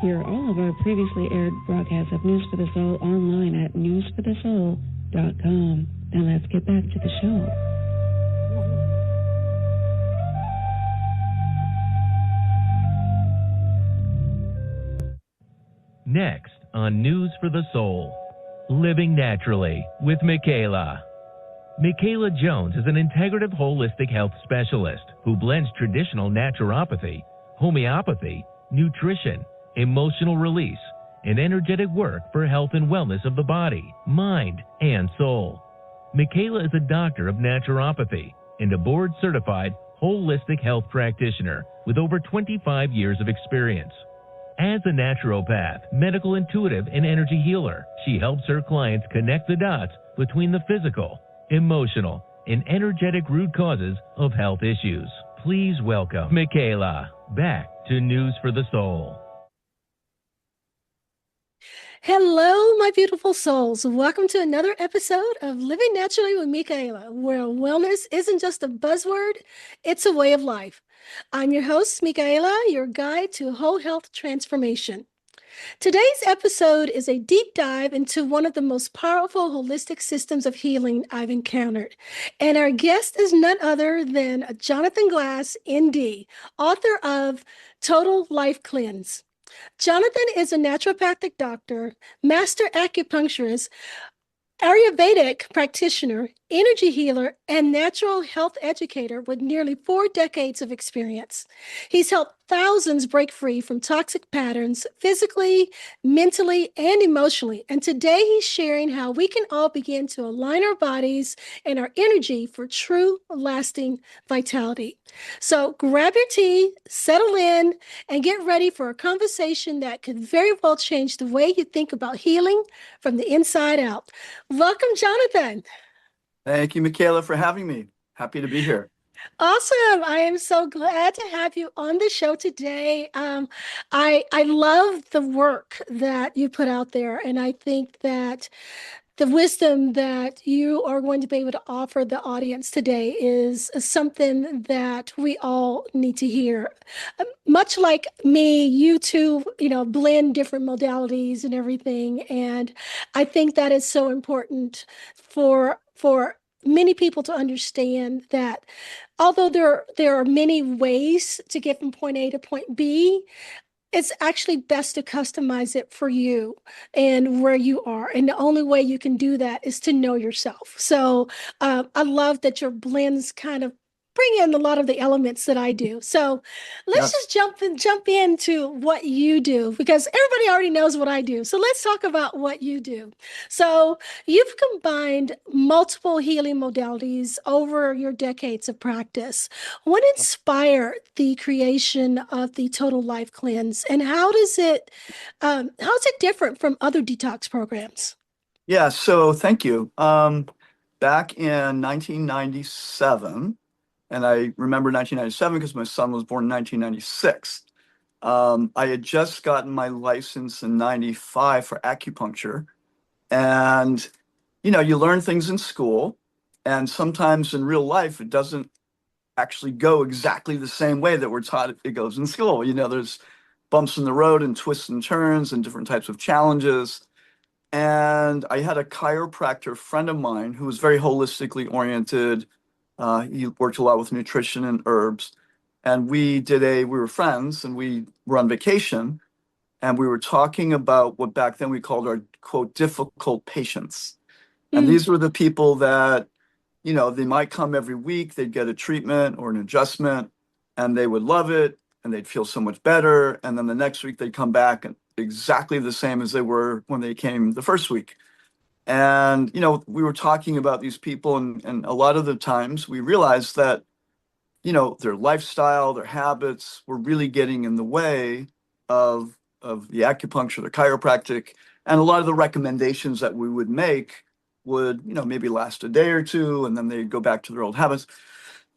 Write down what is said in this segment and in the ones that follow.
Hear all of our previously aired broadcasts of News for the Soul online at newsforthesoul.com. Now let's get back to the show. Next on News for the Soul, Living Naturally with Michaela. Michaela Jones is an integrative holistic health specialist who blends traditional naturopathy, homeopathy, nutrition, emotional release, and energetic work for health and wellness of the body, mind, and soul. Michaela is a doctor of naturopathy and a board-certified holistic health practitioner with over 25 years of experience. As a naturopath, medical intuitive, and energy healer, she helps her clients connect the dots between the physical, emotional, and energetic root causes of health issues. Please welcome Michaela back to News for the Soul. Hello, my beautiful souls. Welcome to another episode of Living Naturally with Michaela, where wellness isn't just a buzzword, it's a way of life. I'm your host, Michaela, your guide to whole health transformation. Today's episode is a deep dive into one of the most powerful holistic systems of healing I've encountered. And our guest is none other than Jonathan Glass, ND, author of Total Life Cleanse. Jonathan is a naturopathic doctor, master acupuncturist, Ayurvedic practitioner, energy healer, and natural health educator with nearly 4 decades of experience. He's helped thousands break free from toxic patterns physically, mentally, and emotionally. And today he's sharing how we can all begin to align our bodies and our energy for true, lasting vitality. So grab your tea, settle in, and get ready for a conversation that could very well change the way you think about healing from the inside out. Welcome, Jonathan. Thank you, Michaela, for having me. Happy to be here. Awesome. I am so glad to have you on the show today. I love the work that you put out there, and I think that the wisdom that you are going to be able to offer the audience today is something that we all need to hear. Much like me, you two, blend different modalities and everything, and I think that is so important for many people to understand that although there are many ways to get from point A to point B, it's actually best to customize it for you and where you are. And the only way you can do that is to know yourself. So I love that your blends kind of bring in a lot of the elements that I do. So let's just jump into what you do, because everybody already knows what I do. So let's talk about what you do. So you've combined multiple healing modalities over your decades of practice. What inspired the creation of the Total Life Cleanse, and how's it different from other detox programs? Yeah, so thank you. Back in 1997, and I remember 1997 because my son was born in 1996. I had just gotten my license in 95 for acupuncture. And, you learn things in school, and sometimes in real life, it doesn't actually go exactly the same way that we're taught it goes in school. There's bumps in the road and twists and turns and different types of challenges. And I had a chiropractor friend of mine who was very holistically oriented. He worked a lot with nutrition and herbs. And we were friends, and we were on vacation, and we were talking about what back then we called our, quote, difficult patients. And these were the people that, they might come every week, they'd get a treatment or an adjustment, and they would love it, and they'd feel so much better. And then the next week they'd come back and exactly the same as they were when they came the first week. And, we were talking about these people, and a lot of the times we realized that, their lifestyle, their habits were really getting in the way of the acupuncture, the chiropractic, and a lot of the recommendations that we would make would, maybe last a day or two, and then they'd go back to their old habits.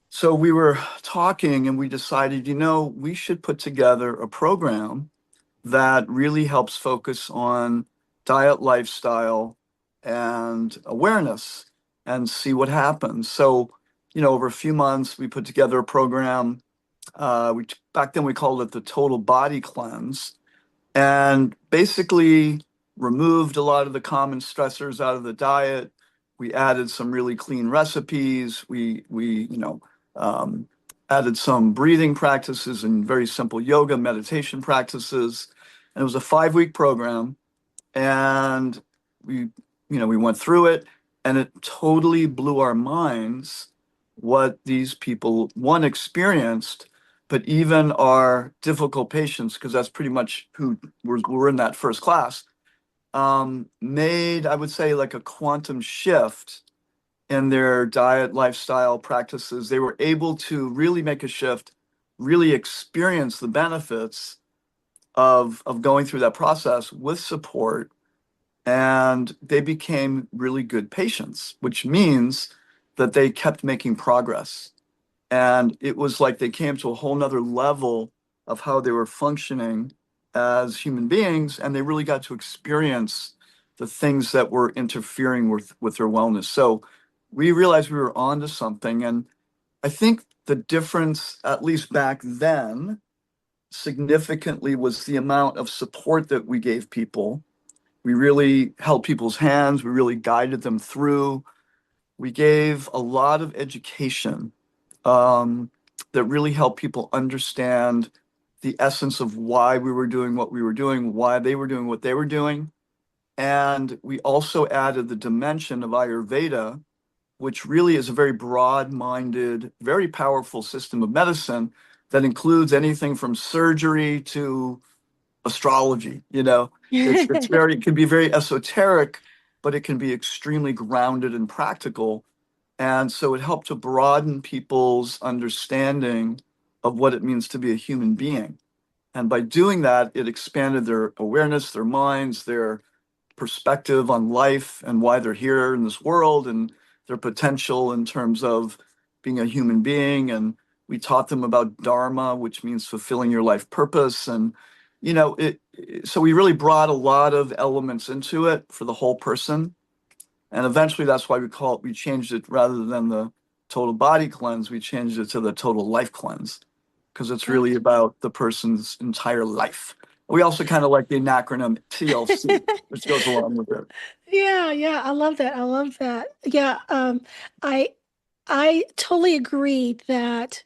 So we were talking, and we decided, we should put together a program that really helps focus on diet, lifestyle, and awareness, and see what happens. So, over a few months, we put together a program. Back then we called it the Total Body Cleanse. and basically removed a lot of the common stressors out of the diet. We added some really clean recipes. We added some breathing practices and very simple yoga meditation practices. And it was a 5-week program, and we went through it, and it totally blew our minds what these people, one, experienced, but even our difficult patients, because that's pretty much who were in that first class, made, I would say, like a quantum shift in their diet, lifestyle practices. They were able to really make a shift, really experience the benefits of going through that process with support, and they became really good patients, which means that they kept making progress. And it was like they came to a whole nother level of how they were functioning as human beings, and they really got to experience the things that were interfering with their wellness. So we realized we were onto something. And I think the difference, at least back then, significantly was the amount of support that we gave people. We really held people's hands. We really guided them through. We gave a lot of education, that really helped people understand the essence of why we were doing what we were doing, why they were doing what they were doing. And we also added the dimension of Ayurveda, which really is a very broad-minded, very powerful system of medicine that includes anything from surgery to astrology. It can be very esoteric, but it can be extremely grounded and practical. And so it helped to broaden people's understanding of what it means to be a human being. And by doing that, it expanded their awareness, their minds, their perspective on life and why they're here in this world, and their potential in terms of being a human being. And we taught them about dharma, which means fulfilling your life purpose. And so we really brought a lot of elements into it for the whole person. And eventually that's why we changed it, rather than the total body cleanse, we changed it to the total life cleanse, because it's really about the person's entire life. We also kind of like the acronym TLC, which goes along with it. Yeah, yeah, I love that. I love that. Yeah, I I totally agree that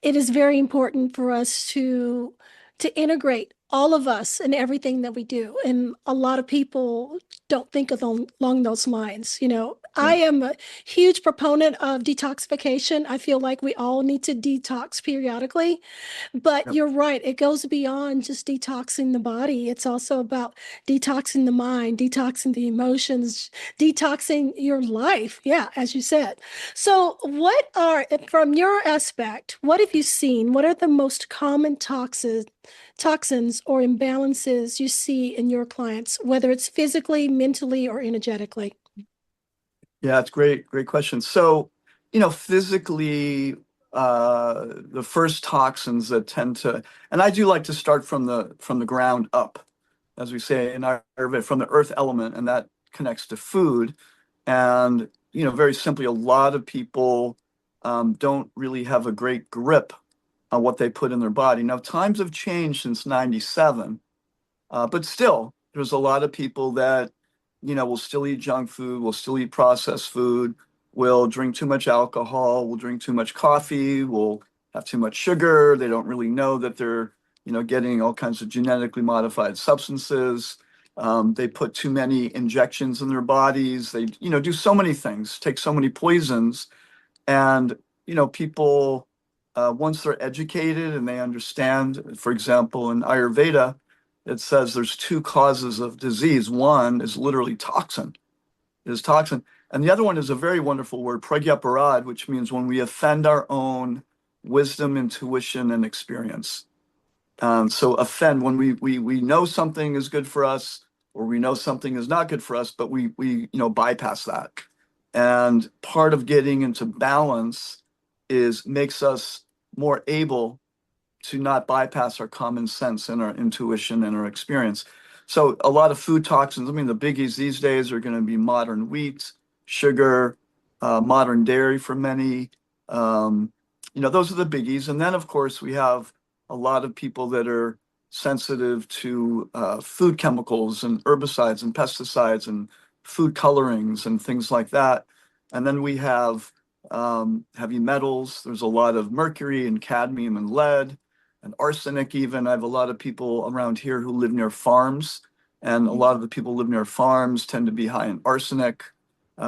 it is very important for us to integrate all of us in everything that we do. And a lot of people don't think of them along those lines. Yeah. I am a huge proponent of detoxification. I feel like we all need to detox periodically. But Yep. you're right, it goes beyond just detoxing the body. It's also about detoxing the mind, detoxing the emotions, detoxing your life. Yeah, as you said. So, from your aspect, what have you seen? What are the most common toxins or imbalances you see in your clients, whether it's physically, mentally, or energetically? Yeah, it's great question. So, physically, the first toxins that tend to, and I do like to start from the ground up, as we say in Ayurveda, from the earth element, and that connects to food. And, very simply, a lot of people don't really have a great grip on what they put in their body. Now, times have changed since 97, but still, there's a lot of people that, will still eat junk food, will still eat processed food, will drink too much alcohol, will drink too much coffee, will have too much sugar. They don't really know that they're, getting all kinds of genetically modified substances. They put too many injections in their bodies. They, do so many things, take so many poisons. And, people, once they're educated and they understand, for example, in Ayurveda, it says there's two causes of disease. One is literally toxin, is toxin. And the other one is a very wonderful word, pragyaparad, which means when we offend our own wisdom, intuition, and experience. So offend, when we know something is good for us, or we know something is not good for us, but we bypass that. And part of getting into balance makes us more able to not bypass our common sense and our intuition and our experience. So a lot of food toxins, I mean, the biggies these days are going to be modern wheat, sugar, modern dairy for many. Those are the biggies. And then, of course, we have a lot of people that are sensitive to food chemicals and herbicides and pesticides and food colorings and things like that. And then we have heavy metals. There's a lot of mercury and cadmium and lead and arsenic even. I have a lot of people around here who live near farms, and a lot of the people who live near farms tend to be high in arsenic.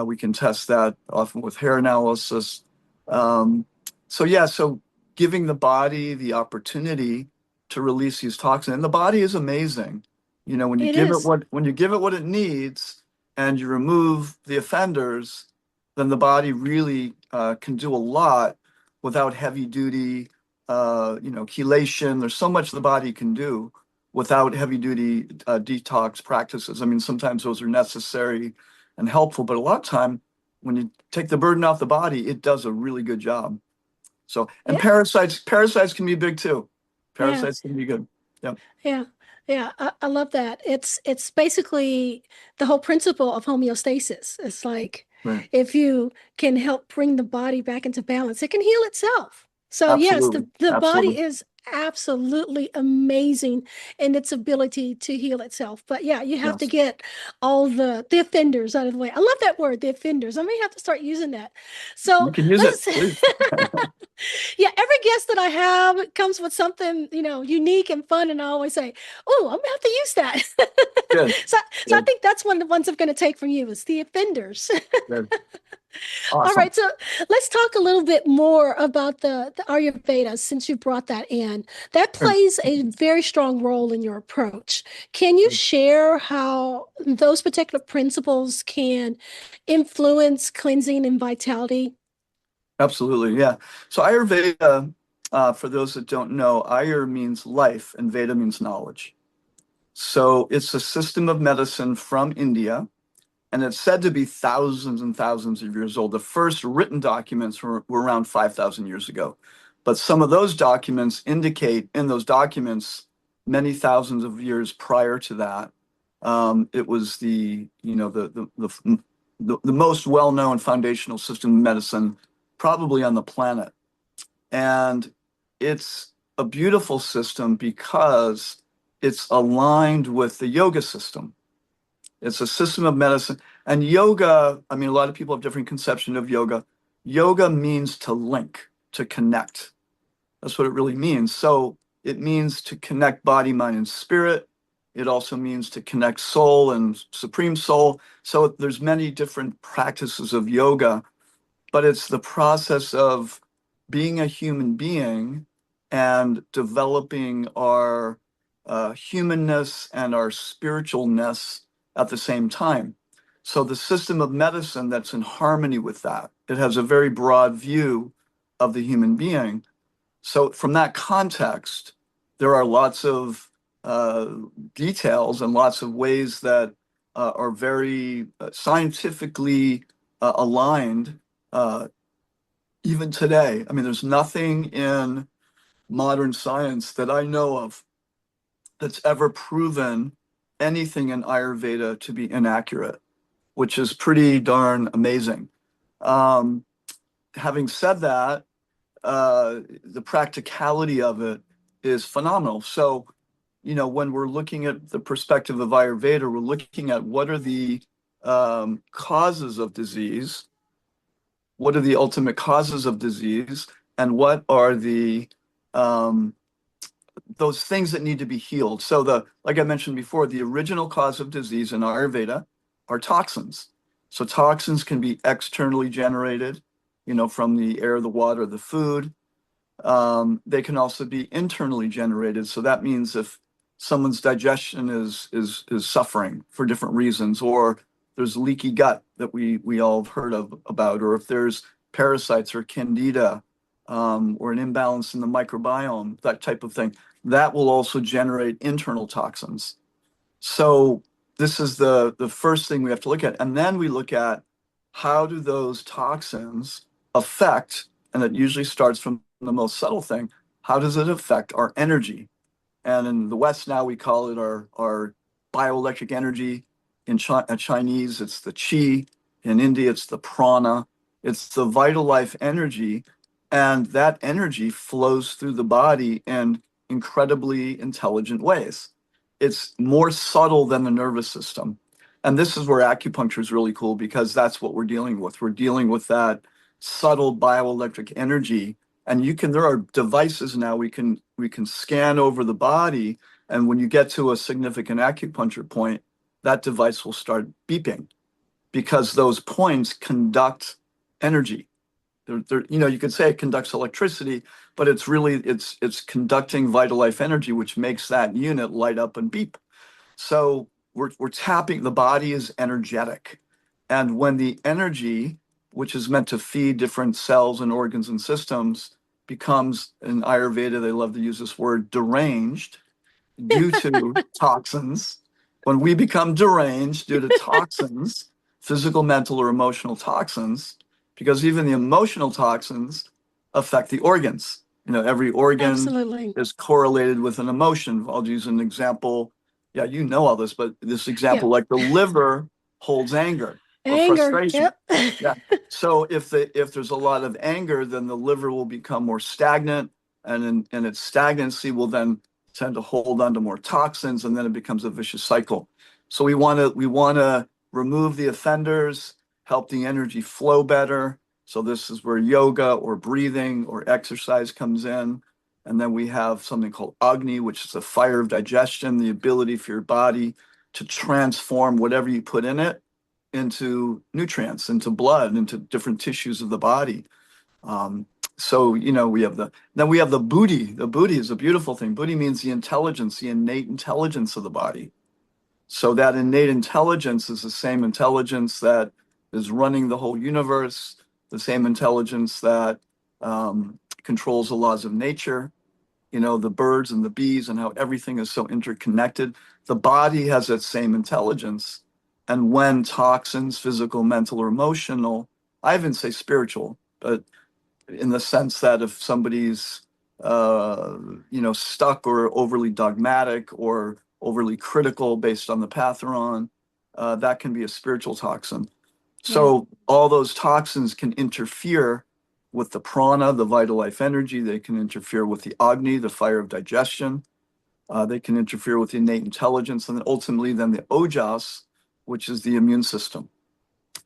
We can test that often with hair analysis. So giving the body the opportunity to release these toxins, and the body is amazing. You know, when you give it what it needs, and you remove the offenders, then the body really can do a lot without heavy duty, chelation. There's so much the body can do without heavy duty detox practices. I mean, sometimes those are necessary and helpful, but a lot of time when you take the burden off the body, it does a really good job. So, and parasites can be big too. Parasites can be good. Yeah. Yeah. Yeah, I love that. It's basically the whole principle of homeostasis. It's like if you can help bring the body back into balance, it can heal itself. So yes, the body is absolutely amazing in its ability to heal itself. But yeah, you have to get all the offenders out of the way. I love that word, the offenders. I may have to start using that. So you can use it. Yeah, every guest that I have comes with something, unique and fun, and I always say, "Oh, I'm gonna have to use that." Good. So I think that's one of the ones I'm going to take from you is the offenders. Good. All Awesome. right, so let's talk a little bit more about the Ayurveda since you brought that in. That plays a very strong role in your approach. Can you share how those particular principles can influence cleansing and vitality? Absolutely, yeah. So Ayurveda, for those that don't know, Ayur means life and Veda means knowledge. So it's a system of medicine from India, and it's said to be thousands and thousands of years old. The first written documents were around 5,000 years ago. But some of those documents indicate in those documents many thousands of years prior to that. It was the most well-known foundational system of medicine probably on the planet. And it's a beautiful system because it's aligned with the yoga system. It's a system of medicine. And yoga, I mean, a lot of people have different conception of yoga. Yoga means to link, to connect. That's what it really means. So it means to connect body, mind, and spirit. It also means to connect soul and supreme soul. So there's many different practices of yoga, but it's the process of being a human being and developing our humanness and our spiritualness at the same time. So the system of medicine that's in harmony with that, it has a very broad view of the human being. So from that context, there are lots of details and lots of ways that are very scientifically aligned even today. I mean, there's nothing in modern science that I know of that's ever proven anything in Ayurveda to be inaccurate, which is pretty darn amazing. Having said that, the practicality of it is phenomenal. So, when we're looking at the perspective of Ayurveda, we're looking at what are the causes of disease, what are the ultimate causes of disease, and what are the those things that need to be healed. So like I mentioned before, the original cause of disease in Ayurveda are toxins. So toxins can be externally generated, from the air, the water, the food. They can also be internally generated. So that means if someone's digestion is suffering for different reasons, or there's leaky gut that we all have heard about, or if there's parasites or candida, or an imbalance in the microbiome, that type of thing, that will also generate internal toxins. So this is the first thing we have to look at. And then we look at how do those toxins affect, and it usually starts from the most subtle thing, how does it affect our energy? And in the West now we call it our bioelectric energy. In Chinese, it's the qi. In India, it's the prana. It's the vital life energy. And that energy flows through the body and incredibly intelligent ways. It's more subtle than the nervous system. And this is where acupuncture is really cool, because that's what we're dealing with. We're dealing with that subtle bioelectric energy. And there are devices now we can scan over the body. And when you get to a significant acupuncture point, that device will start beeping, because those points conduct energy. You could say it conducts electricity, but it's really it's conducting vital life energy, which makes that unit light up and beep. So we're tapping. The body is energetic, and when the energy, which is meant to feed different cells and organs and systems, becomes, in Ayurveda they love to use this word, deranged, due to toxins. When we become deranged due to toxins, physical, mental, or emotional toxins, because even the emotional toxins affect the organs. Every organ Absolutely. is correlated with an emotion. I'll use an example. Yeah, you know all this, but this example, Yeah. like the liver holds anger or Anger. frustration. Yep. Yeah. So if there's a lot of anger, then the liver will become more stagnant, and its stagnancy will then tend to hold on to more toxins, and then it becomes a vicious cycle. So we want to remove the offenders, help the energy flow better. So this is where yoga or breathing or exercise comes in. And then we have something called Agni, which is the fire of digestion, the ability for your body to transform whatever you put in it into nutrients, into blood, into different tissues of the body. So we have the buddhi. The buddhi is a beautiful thing. Buddhi means the intelligence, the innate intelligence of the body. So that innate intelligence is the same intelligence that is running the whole universe, the same intelligence that controls the laws of nature, the birds and the bees, and how everything is so interconnected. The body has that same intelligence. And when toxins, physical, mental, or emotional, I even say spiritual, but in the sense that if somebody's stuck or overly dogmatic or overly critical based on the path they're on, that can be a spiritual toxin. So all those toxins can interfere with the prana, the vital life energy. They can interfere with the agni, the fire of digestion. They can interfere with the innate intelligence, and then ultimately then the ojas, which is the immune system,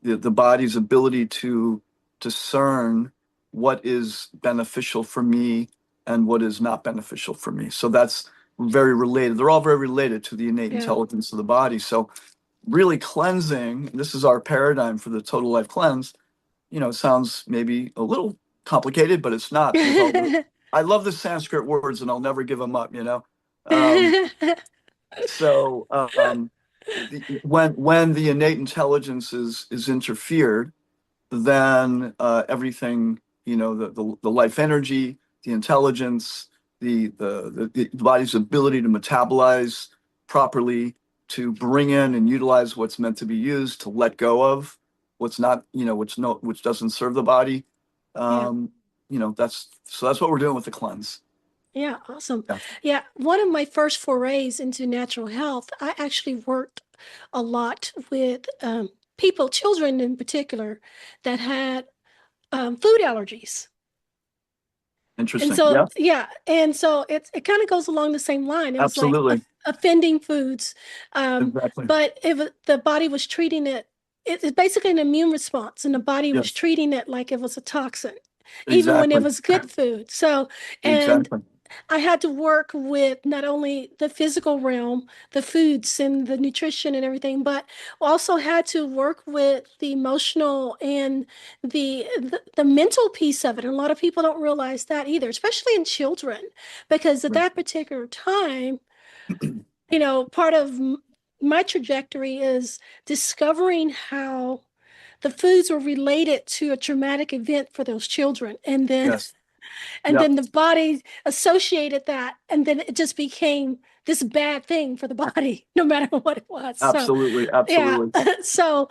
the body's ability to discern what is beneficial for me and what is not beneficial for me. So that's very related. They're all very related to the innate intelligence of the body. So really cleansing, this is our paradigm for the total life cleanse. It sounds maybe a little complicated, but it's not. I love the Sanskrit words, and I'll never give them up. So when the innate intelligence is interfered, then everything, the life energy, the intelligence, the body's ability to metabolize properly, to bring in and utilize what's meant to be used, to let go of what's not, which doesn't serve the body. That's what we're doing with the cleanse. Yeah, awesome. Yeah, one of my first forays into natural health, I actually worked a lot with people, children in particular, that had food allergies. Interesting. And so, and so it kind of goes along the same line. It was like offending foods, Exactly. but the body was treating it's basically an immune response, and the body was treating it like it was a toxin, even when it was good food. So, and I had to work with not only the physical realm, the foods and the nutrition and everything, but also had to work with the emotional and the mental piece of it. And a lot of people don't realize that either, especially in children, because at that particular time, part of my trajectory is discovering how the foods were related to a traumatic event for those children. And then then the body associated that, and then it just became this bad thing for the body, no matter what it was. Absolutely. So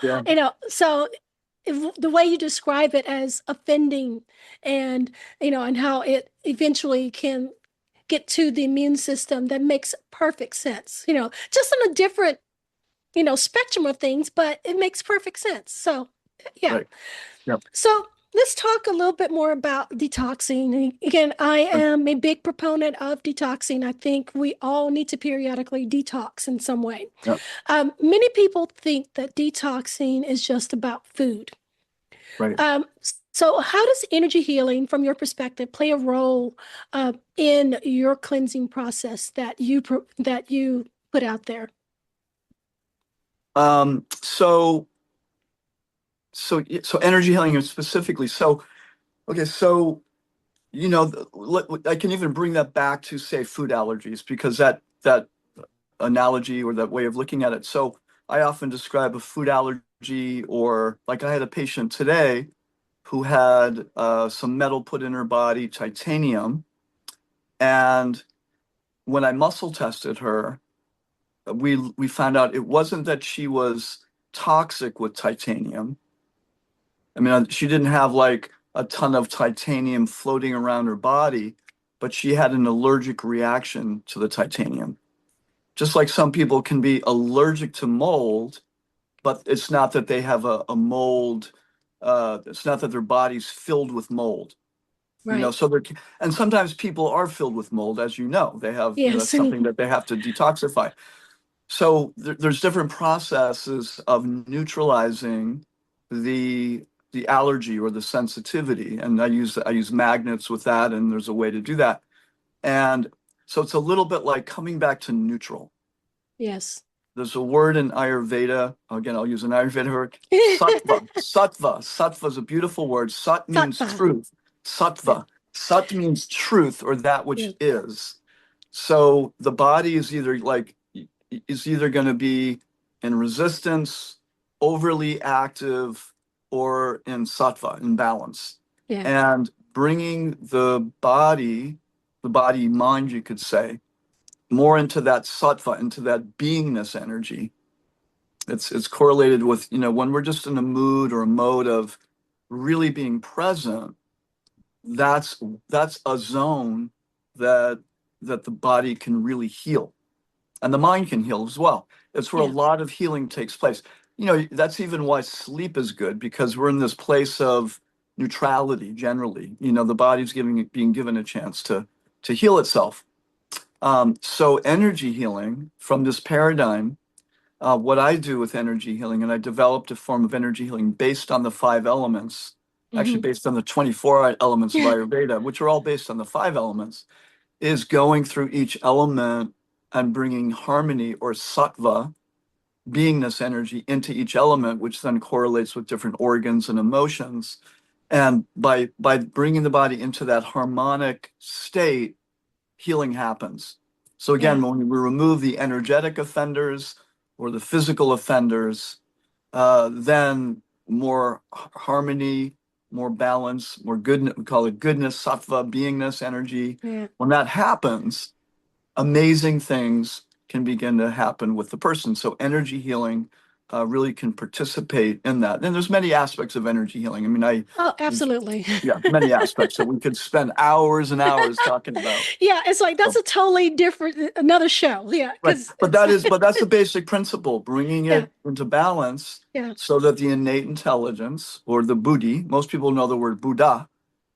the way you describe it as offending, and and how it eventually can get to the immune system, that makes perfect sense. Just on a different spectrum of things, but it makes perfect sense. So Right. So let's talk a little bit more about detoxing. And again, I am a big proponent of detoxing. I think we all need to periodically detox in some way. Yeah, Many people think that detoxing is just about food. right. So how does energy healing, from your perspective, play a role in your cleansing process that that you put out there? So energy healing specifically. So, okay, so I can even bring that back to say food allergies because that analogy or that way of looking at it. So I often describe a food allergy, or like I had a patient today who had some metal put in her body, titanium, and when I muscle tested her, we found out it wasn't that she was toxic with titanium. I mean, she didn't have like a ton of titanium floating around her body, but she had an allergic reaction to the titanium. Just like some people can be allergic to mold, but it's not that they have a mold, it's not that their body's filled with mold. Right. So and sometimes people are filled with mold, as you know, they have, that's Yes. something that they have to detoxify. So there's different processes of neutralizing the the allergy or the sensitivity, and I use magnets with that, and there's a way to do that. And so it's a little bit like coming back to neutral. Yes. There's a word in Ayurveda. Again, I'll use an Ayurveda word. Sattva. Sattva. Sattva is a beautiful word. Sat means Sattva. truth. Sattva. Sat means truth or that which Yeah. is. So the body is either going to be in resistance, overly active, or in sattva, in balance. Yeah. And bringing the body mind, you could say, more into that sattva, into that beingness energy. It's correlated with, when we're just in a mood or a mode of really being present, that's a zone that the body can really heal. And the mind can heal as well. It's where a Yeah. lot of healing takes place. That's even why sleep is good, because we're in this place of neutrality generally. The body's being given a chance to heal itself. So energy healing from this paradigm, what I do with energy healing, and I developed a form of energy healing based on the five elements, actually Hmm. based on the 24 elements of Ayurveda, which are all based on the five elements, is going through each element and bringing harmony or sattva, beingness energy, into each element, which then correlates with different organs and emotions. And by bringing the body into that harmonic state, healing happens. So Yeah. again, when we remove the energetic offenders or the physical offenders, then more harmony, more balance, more goodness, we call it goodness, sattva, beingness, energy. Yeah. When that happens, amazing things can begin to happen with the person. So energy healing really can participate in that. And there's many aspects of energy healing. I mean, Oh, absolutely. yeah, many aspects that we could spend hours and hours talking about. Yeah, it's like that's So, a totally different another show. Yeah, right. because But it's that's the basic principle, bringing yeah, it into balance yeah, so that the innate intelligence or the buddhi, most people know the word Buddha,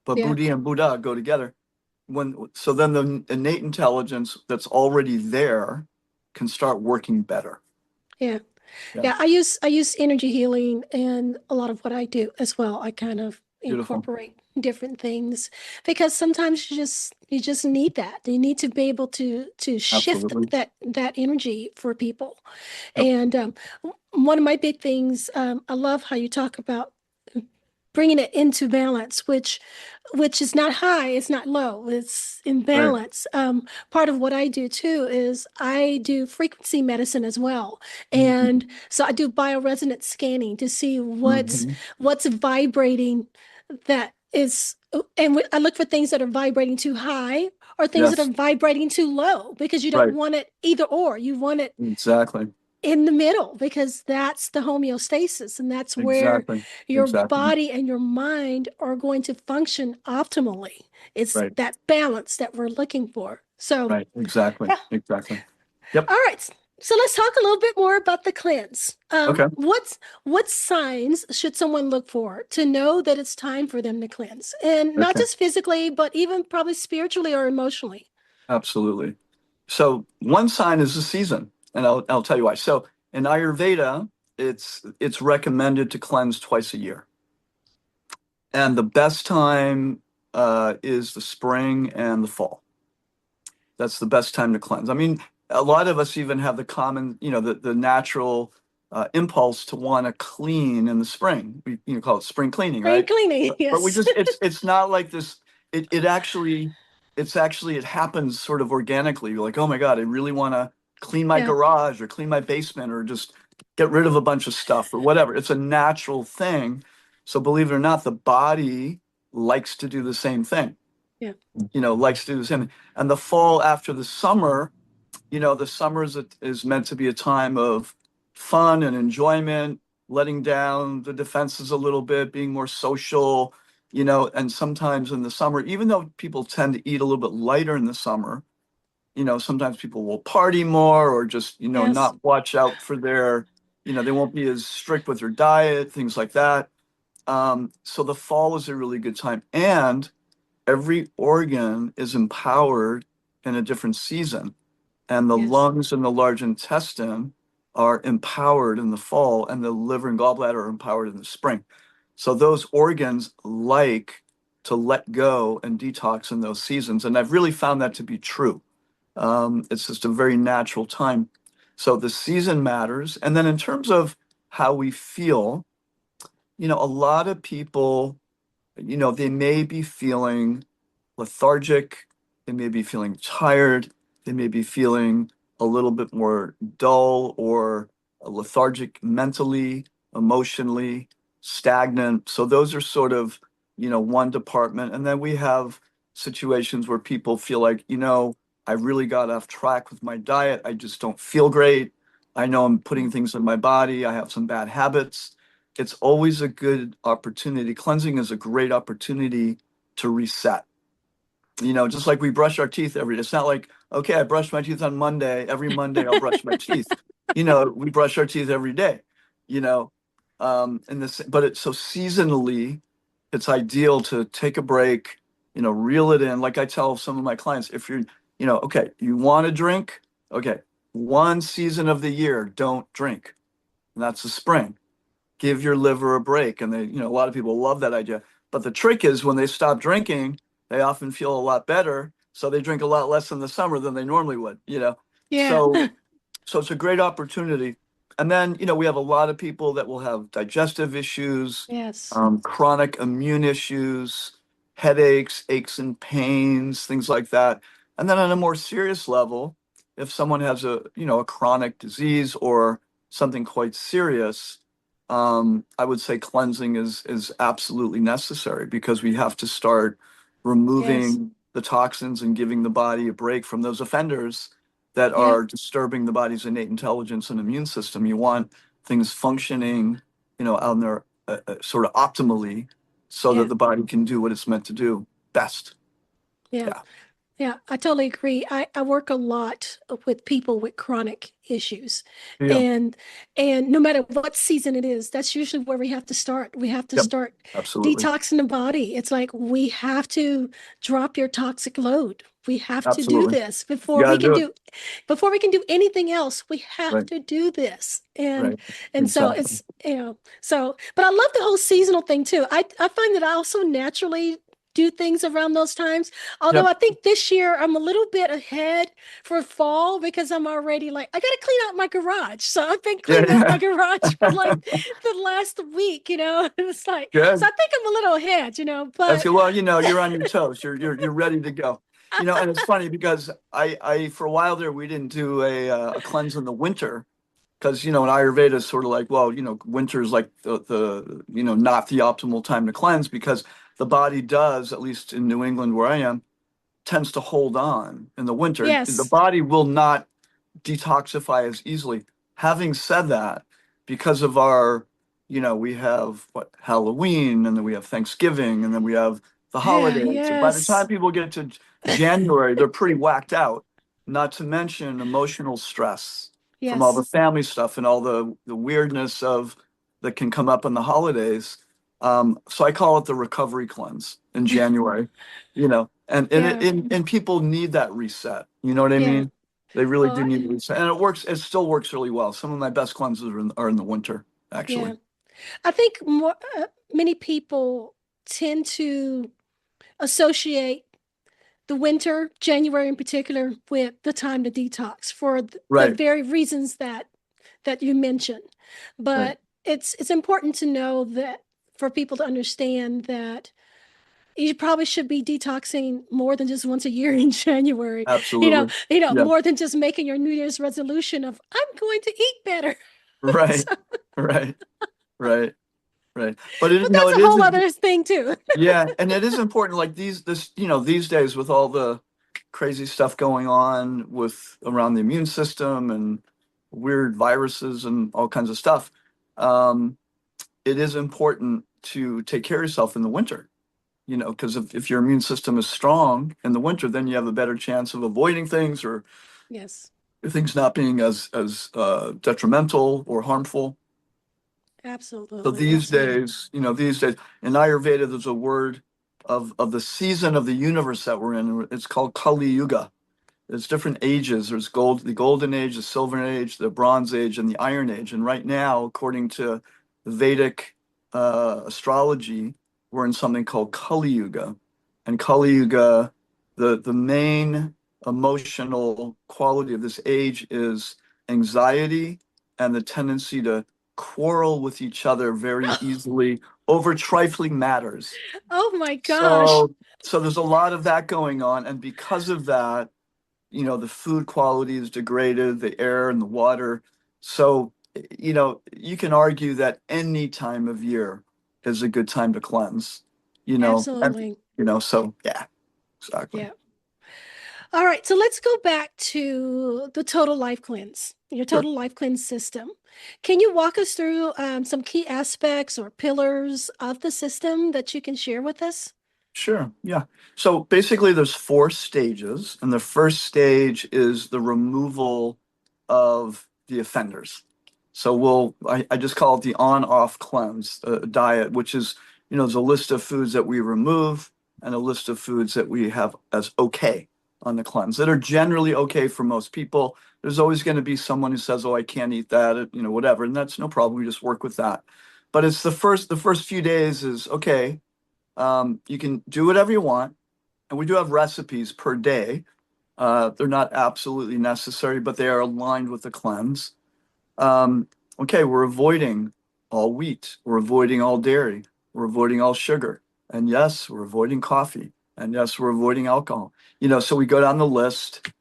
but yeah, buddhi and Buddha go together. So then the innate intelligence that's already there can start working better. yeah. Yeah, Yeah, I use energy healing in a lot of what I do as well. I kind of beautiful. incorporate different things because sometimes you just need that. You need to be able to shift Absolutely. that energy for people. Yep. And one of my big things, I love how you talk about bringing it into balance, which is not high, it's not low, it's in Right. balance. Part of what I do too is I do frequency medicine as well, Mhm. and so I do bioresonance scanning to see Mhm. what's vibrating that is, and I look for things that are vibrating too high or things that Yes. are vibrating too low because you don't Right. want it either or. You want it Exactly. in the middle because that's the homeostasis and that's where Exactly. your Exactly. body and your mind are going to function optimally. It's Right. that balance that we're looking for. So, Right. Exactly. yeah. Exactly. Yep. All right. So let's talk a little bit more about the cleanse. Okay. What signs should someone look for to know that it's time for them to cleanse? And not Okay. just physically, but even probably spiritually or emotionally. Absolutely. So one sign is the season, and I'll tell you why. So in Ayurveda, it's recommended to cleanse twice a year, and the best time is the spring and the fall. That's the best time to cleanse. I mean, a lot of us even have the common, the natural impulse to want to clean in the spring. We call it spring cleaning, Spring right? cleaning, But we yes. just it's not like this. It happens sort of organically. You're like, oh my God, I really want to clean my Yeah, garage or clean my basement or just get rid of a bunch of stuff or whatever. It's a natural thing. So believe it or not, the body likes to do the same thing. yeah, Likes to do the same thing. And the fall after the summer, the summer is meant to be a time of fun and enjoyment, letting down the defenses a little bit, being more social, and sometimes in the summer, even though people tend to eat a little bit lighter in the summer, sometimes people will party more or just, yes, not watch out for they won't be as strict with their diet, things like that. So the fall is a really good time. And every organ is empowered in a different season, and the yes, lungs and the large intestine are empowered in the fall, and the liver and gallbladder are empowered in the spring. So those organs like to let go and detox in those seasons, and I've really found that to be true. It's just a very natural time. So the season matters, and then in terms of how we feel, a lot of people, they may be feeling lethargic, they may be feeling tired, they may be feeling a little bit more dull or lethargic mentally, emotionally, stagnant. So those are sort of, one department. And then we have situations where people feel like, I really got off track with my diet. I just don't feel great. I know I'm putting things in my body. I have some bad habits. It's always a good opportunity. Cleansing is a great opportunity to reset. Just like we brush our teeth every day. It's not like, okay, I brushed my teeth on Monday. Every Monday I'll brush my teeth. We brush our teeth every day, you know. And this, but it's so seasonally, it's ideal to take a break, reel it in. Like I tell some of my clients, if you're, okay, you want to drink, okay, one season of the year, don't drink. And that's the spring. Give your liver a break. And a lot of people love that idea. But the trick is when they stop drinking, they often feel a lot better. So they drink a lot less in the summer than they normally would. yeah, So so it's a great opportunity. And then, we have a lot of people that will have digestive issues, yes, chronic immune issues, headaches, aches and pains, things like that. And then on a more serious level, if someone has a chronic disease or something quite serious, I would say cleansing is absolutely necessary because we have to start yes, removing the toxins and giving the body a break from those offenders that yeah, are disturbing the body's innate intelligence and immune system. You want things functioning, on their sort of optimally so that yeah, the body can do what it's meant to do best. yeah. Yeah. Yeah, I totally agree. I work a lot with people with chronic issues. Yeah. And and no matter what season it is, that's usually where we have to start. We have to Yep. start Absolutely. detoxing the body. It's like we have to drop your toxic load. We have to do Absolutely. this You got to do it. before we can do anything else. We have Right. to do this. Right. And so Exactly. it's, but I love the whole seasonal thing too. I find that I also naturally do things around those times. Although Yep. I think this year I'm a little bit ahead for fall because I'm already like, I got to clean out my garage. So I've been cleaning out my Yeah. garage for like Yeah. the last week, It's like, so Good. I think I'm a little ahead, That's but good. Well, you're on your toes. You're ready to go. And it's funny because I for a while there we didn't do a cleanse in the winter because in Ayurveda is sort of like, well, winter is like the not the optimal time to cleanse because the body does, at least in New England where I am, tends to hold on in the winter. The yes, body will not detoxify as easily. Having said that, because of we have what Halloween, and then we have Thanksgiving, and then we have the yeah, holidays. And by the time yes, people get to January, they're pretty whacked out, not to mention emotional stress. from all Yes. the family stuff and all the weirdness of that can come up in the holidays. So I call it the recovery cleanse in January, Yeah. and people need that reset. You know what I Yeah. mean? They really Oh, do need a reset, and it works. It still works really well. Some of my best cleanses are in the winter, yeah. actually. I think many people tend to associate the winter, January in particular, with the time to detox for the Right, very reasons that you mentioned. right. But it's important to know that for people to understand that you probably should be detoxing more than just once a year in January. Absolutely. Yeah. More than just making your New Year's resolution of I'm going to eat better. Right. So, Right. Right. Right. But but that's it a whole isn't. other thing too. Yeah, and it is important. Like these days with all the crazy stuff going on with around the immune system and weird viruses and all kinds of stuff. Um, it is important to take care of yourself in the winter. Because if your immune system is strong in the winter, then you have a better chance of avoiding things or Yes, things not being as detrimental or harmful. So absolutely, these absolutely. days, these days in Ayurveda, there's a word of the season of the universe that we're in. It's called Kali Yuga. There's different ages. There's the golden age, the silver age, the bronze age, and the iron age. And right now, according to the Vedic astrology, we're in something called Kali Yuga. And Kali Yuga, the main emotional quality of this age is anxiety and the tendency to quarrel with each other very easily over trifling matters. Oh my gosh. So there's a lot of that going on, and because of that, the food quality is degraded, the air and the water. So, you can argue that any time of year is a good time to cleanse, Absolutely. so yeah, exactly. Yeah. All right, so let's go back to the total life cleanse, your Sure. total life cleanse system. Can you walk us through some key aspects or pillars of the system that you can share with us? Sure. Yeah. So basically, there's four stages, and the first stage is the removal of the offenders. So I just call it the on-off cleanse diet, which is, there's a list of foods that we remove and a list of foods that we have as okay on the cleanse that are generally okay for most people. There's always going to be someone who says, "Oh, I can't eat that," whatever, and that's no problem. We just work with that. But it's the first few days is okay. You can do whatever you want, and we do have recipes per day. They're not absolutely necessary, but they are aligned with the cleanse. Um, okay, we're avoiding all wheat, we're avoiding all dairy, we're avoiding all sugar, and yes, we're avoiding coffee, and yes, we're avoiding alcohol. So we go down the list.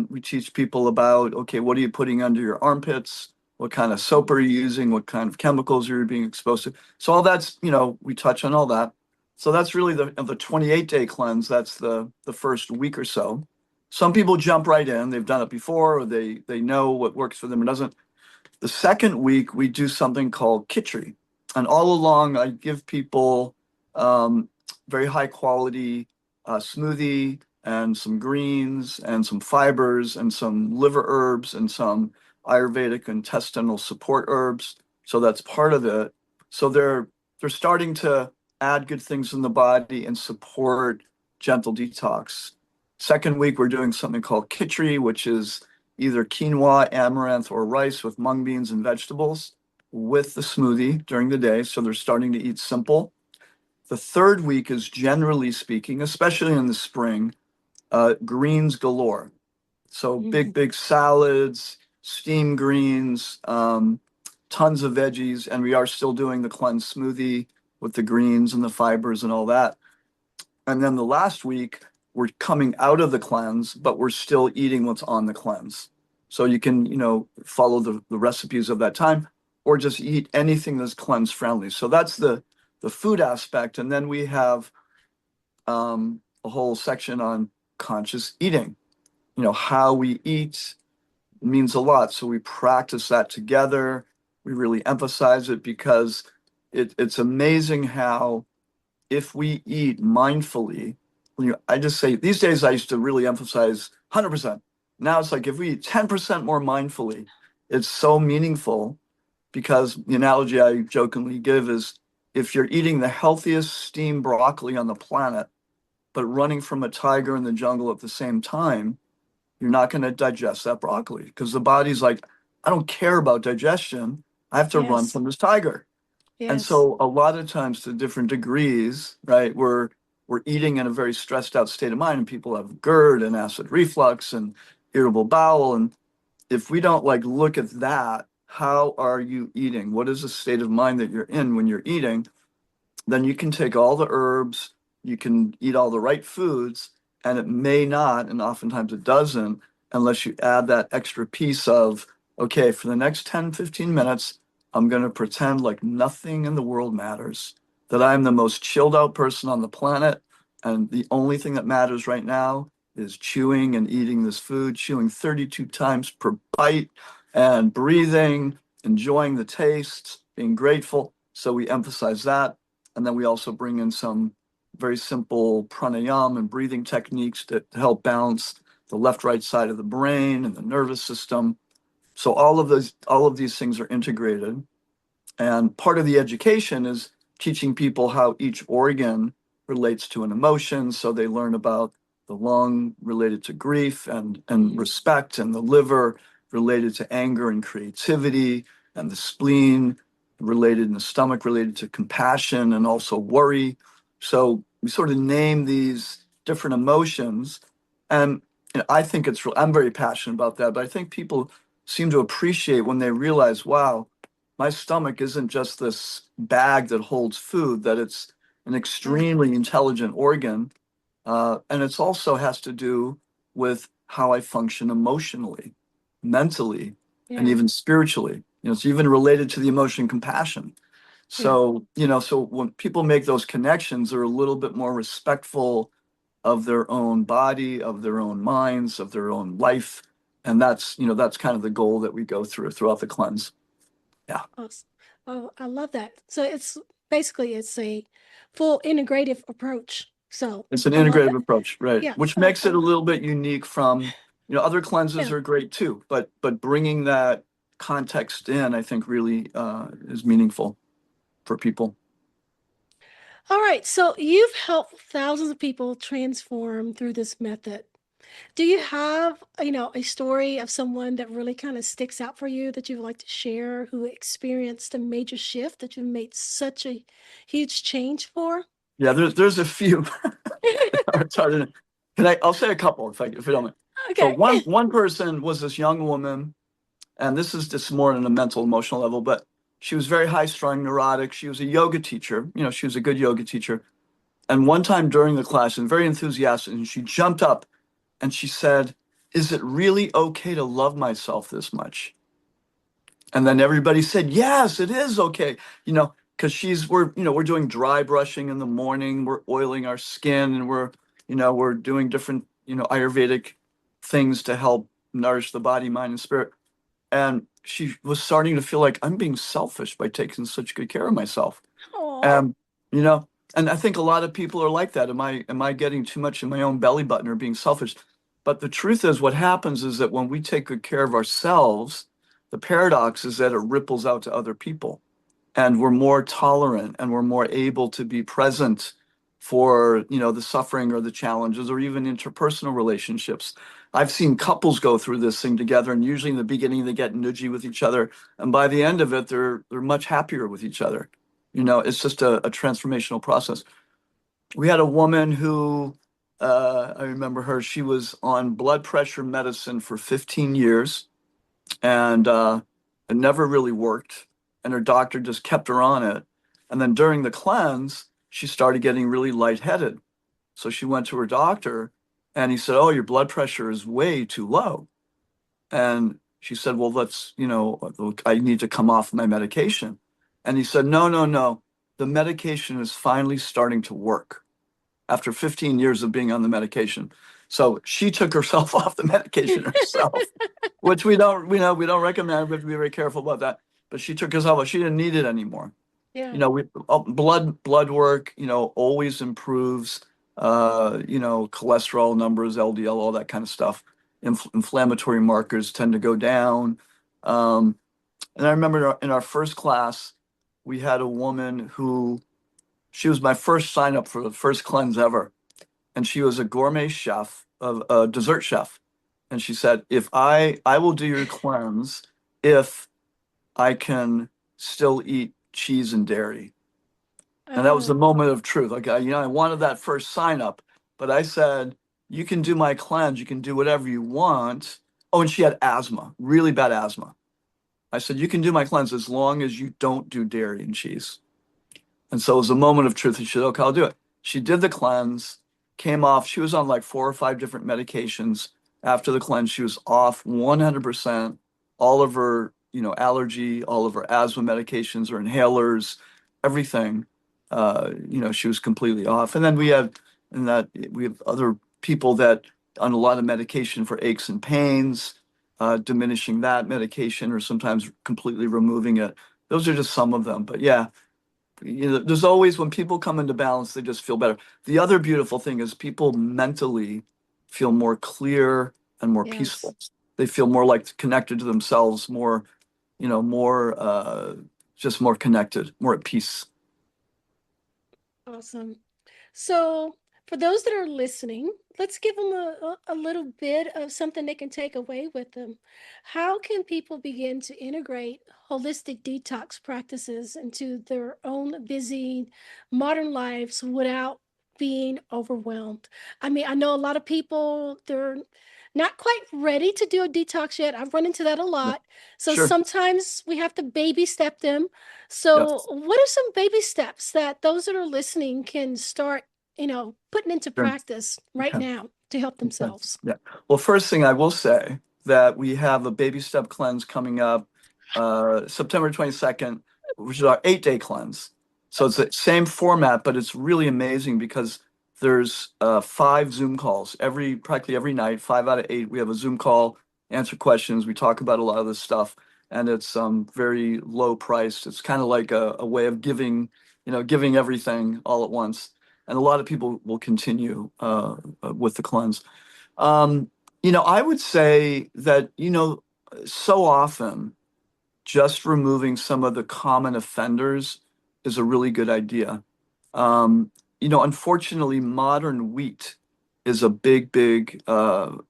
We teach people about, okay, what are you putting under your armpits? What kind of soap are you using? What kind of chemicals are you being exposed to? So all that's, we touch on all that. So that's really the 28-day cleanse. That's the first week or so. Some people jump right in. They've done it before, or they know what works for them and doesn't. The second week, we do something called kitchery. And all along, I give people very high quality smoothie and some greens and some fibers and some liver herbs and some Ayurvedic intestinal support herbs. So that's part of it. So they're starting to add good things in the body and support gentle detox. Second week, we're doing something called kitchery, which is either quinoa, amaranth, or rice with mung beans and vegetables with the smoothie during the day. So they're starting to eat simple. The third week is generally speaking, especially in the spring, greens galore. So big, Mhm. big salads, steamed greens, tons of veggies. And we are still doing the cleanse smoothie with the greens and the fibers and all that. And then the last week, we're coming out of the cleanse, but we're still eating what's on the cleanse. So you can, follow the recipes of that time or just eat anything that's cleanse friendly. So that's the food aspect. And then we have a whole section on conscious eating. How we eat means a lot. So we practice that together. We really emphasize it because it's amazing how if we eat mindfully, I just say these days I used to really emphasize 100%. Now it's like if we eat 10% more mindfully, it's so meaningful because the analogy I jokingly give is if you're eating the healthiest steamed broccoli on the planet, but running from a tiger in the jungle at the same time, you're not going to digest that broccoli because the body's like, I don't care about digestion. I have to run Yes. from this tiger. And Yes. so a lot of times to different degrees, right, we're eating in a very stressed out state of mind and people have GERD and acid reflux and irritable bowel. And if we don't like look at that, how are you eating? What is the state of mind that you're in when you're eating? Then you can take all the herbs, you can eat all the right foods, and it may not, and oftentimes it doesn't, unless you add that extra piece of, okay, for the next 10, 15 minutes, I'm going to pretend like nothing in the world matters, that I'm the most chilled out person on the planet, and the only thing that matters right now is chewing and eating this food, chewing 32 times per bite, and breathing, enjoying the taste, being grateful. So we emphasize that. And then we also bring in some very simple pranayama and breathing techniques to help balance the left right side of the brain and the nervous system. So all of these things are integrated. And part of the education is teaching people how each organ relates to an emotion. So they learn about the lung related to grief and respect, and the liver related to anger and creativity, and the spleen related, and the stomach related to compassion and also worry. So we sort of name these different emotions. And I think it's real, I'm very passionate about that, but I think people seem to appreciate when they realize, wow, my stomach isn't just this bag that holds food, that it's an Yeah. extremely intelligent organ. And it's also has to do with how I function emotionally, mentally, and Yeah. even spiritually. It's even related to the emotion compassion. Yeah. So, so when people make those connections, they're a little bit more respectful of their own body, of their own minds, of their own life. And that's kind of the goal that we go throughout the cleanse. Yeah. Awesome. Oh, I love that. So it's basically it's a full integrative approach. So It's an I love integrative that. approach, right? Yeah. Which makes it a little bit unique from, other Yeah. cleanses are great too, but bringing that context in, I think really is meaningful for people. All right. So you've helped thousands of people transform through this method. Do you have, a story of someone that really kind of sticks out for you that you would like to share who experienced a major shift that you made such a huge change for? Yeah, there's a few. It's hard to, I'll say a couple if you don't mind. So Okay. one person was this young woman, and this is just more on a mental emotional level, but she was very high strung, neurotic. She was a yoga teacher. She was a good yoga teacher. And one time during the class, and very enthusiastic, and she jumped up and she said, "Is it really okay to love myself this much?" And then everybody said, "Yes, it is okay." Because we're doing dry brushing in the morning, we're oiling our skin, and we're doing different, Ayurvedic things to help nourish the body, mind, and spirit. And she was starting to feel like I'm being selfish by taking such good care of myself. Oh, Um, you know, and I think a lot of people are like that. Am I getting too much in my own belly button or being selfish? But the truth is, what happens is that when we take good care of ourselves, the paradox is that it ripples out to other people, and we're more tolerant and we're more able to be present for, the suffering or the challenges or even interpersonal relationships. I've seen couples go through this thing together, and usually in the beginning they get nudgy with each other, and by the end of it, they're much happier with each other. It's just a transformational process. We had a woman who, I remember her, she was on blood pressure medicine for 15 years, and it never really worked. And her doctor just kept her on it. And then during the cleanse, she started getting really lightheaded. So she went to her doctor, and he said, "Oh, your blood pressure is way too low." And she said, "Well, I need to come off my medication." And he said, "No, no, no. The medication is finally starting to work after 15 years of being on the medication." So she took herself off the medication herself, which we don't recommend. We have to be very careful about that. But she took herself off. She didn't need it anymore. yeah. Blood work, always improves, cholesterol numbers, LDL, all that kind of stuff. inflammatory markers tend to go down. And I remember in our first class, we had a woman who, she was my first sign up for the first cleanse ever. And she was a gourmet chef, a dessert chef. And she said, if I will do your cleanse if I can still eat cheese and dairy. And that was the Oh, moment of truth. Like, I wanted that first sign up, but I said, you can do my cleanse, you can do whatever you want. Oh, and she had asthma, really bad asthma. I said, you can do my cleanse as long as you don't do dairy and cheese. And so it was a moment of truth. And she said, okay, I'll do it. She did the cleanse, came off. She was on like 4 or 5 different medications. After the cleanse, she was off 100%. All of her, allergy, all of her asthma medications or inhalers, everything. She was completely off. And then we have other people that on a lot of medication for aches and pains, diminishing that medication or sometimes completely removing it. Those are just some of them. But yeah, there's always, when people come into balance, they just feel better. The other beautiful thing is people mentally feel more clear and more yes. peaceful. They feel more like connected to themselves, more, just more connected, more at peace. Awesome. So, for those that are listening, let's give them a little bit of something they can take away with them. How can people begin to integrate holistic detox practices into their own busy modern lives without being overwhelmed? I mean, I know a lot of people, they're not quite ready to do a detox yet. I've run into that a Yeah. lot. So Sure. sometimes we have to baby step them. Yeah. So, what are some baby steps that those that are listening can start, putting into Sure. practice right Okay. now to help Okay. themselves? Yeah. Well, first thing I will say that we have a baby step cleanse coming up September 22nd, which is our 8-day cleanse. So it's the same format, but it's really amazing because there's 5 Zoom calls practically every night, 5 out of 8. We have a Zoom call, answer questions. We talk about a lot of this stuff, and it's very low priced. It's kind of like a way of giving, giving everything all at once. And a lot of people will continue with the cleanse. Um, I would say that, so often just removing some of the common offenders is a really good idea. Unfortunately, modern wheat is a big, big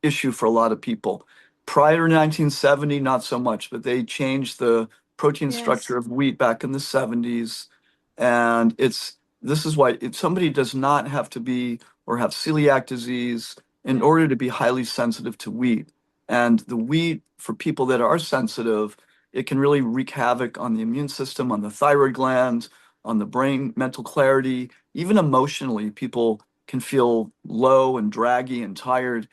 issue for a lot of people. Prior to 1970, not so much, but they changed the protein Yes. structure of wheat back in the 70s. And this is why somebody does not have to be or have celiac disease in Yeah. order to be highly sensitive to wheat. And the wheat, for people that are sensitive, it can really wreak havoc on the immune system, on the thyroid gland, on the brain, mental clarity, even emotionally. People can feel low and draggy and tired.